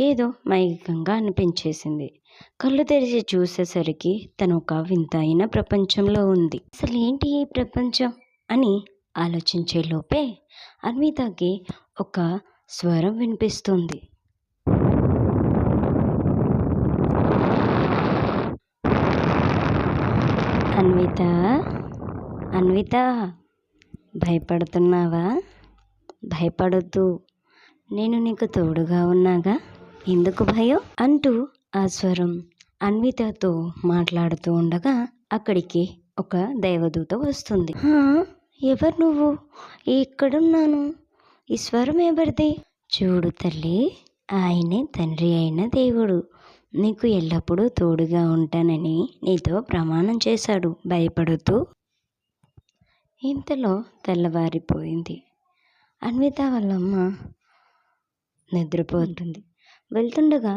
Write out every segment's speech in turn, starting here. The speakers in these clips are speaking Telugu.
ఏదో మైకంగా అనిపించేసింది. కళ్ళు తెరిచి చూసేసరికి తను ఒక వింతైన ప్రపంచంలో ఉంది. అసలు ఏంటి ఈ ప్రపంచం అని ఆలోచించే లోపే అన్వితకి ఒక స్వరం వినిపిస్తుంది. అన్విత, అన్విత, భయపడుతున్నావా? భయపడొద్దు, నేను నీకు తోడుగా ఉన్నాగా, ఎందుకు భయం అంటూ ఆ స్వరం అన్వితతో మాట్లాడుతూ ఉండగా అక్కడికి ఒక దేవదూత వస్తుంది. ఎవరు నువ్వు? ఎక్కడున్నాను? ఈ స్వరం ఎవరిది? చూడు తల్లి, ఆయనే తండ్రి అయిన దేవుడు నీకు ఎల్లప్పుడూ తోడుగా ఉంటానని నీతో ప్రమాణం చేశాడు, భయపడుతూ. ఇంతలో తెల్లవారిపోయింది. అన్విత వాళ్ళమ్మ నిద్రపోతుంది. వెళ్తుండగా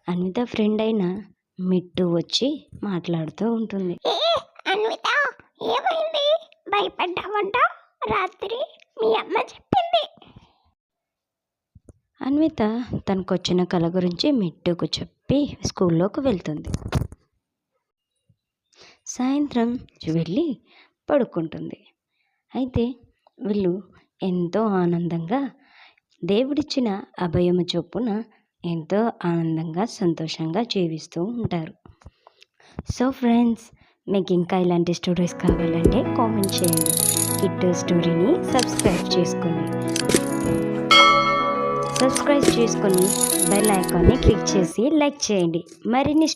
అన్విత ఫ్రెండ్ అయిన మిట్టు వచ్చి మాట్లాడుతూ ఉంటుంది. అన్విత, ఏమైంది? భయపడ్డావంట? రాత్రి మీ అమ్మ చెప్పింది. అన్విత తనకొచ్చిన కల గురించి మిట్టుకు చెప్పి స్కూల్లోకి వెళ్తుంది. సాయంత్రం వెళ్ళి పడుకుంటుంది. అయితే వీళ్ళు ఎంతో ఆనందంగా దేవుడిచ్చిన అభయము చొప్పున ఎంతో ఆనందంగా సంతోషంగా జీవిస్తూ ఉంటారు. సో ఫ్రెండ్స్, మీకు ఇంకా ఇలాంటి స్టోరీస్ కావాలంటే కామెంట్ చేయండి. కిట్టు స్టోరీని సబ్స్క్రైబ్ చేసుకొని బెల్ ఐకాన్ని క్లిక్ చేసి లైక్ చేయండి. మరిన్ని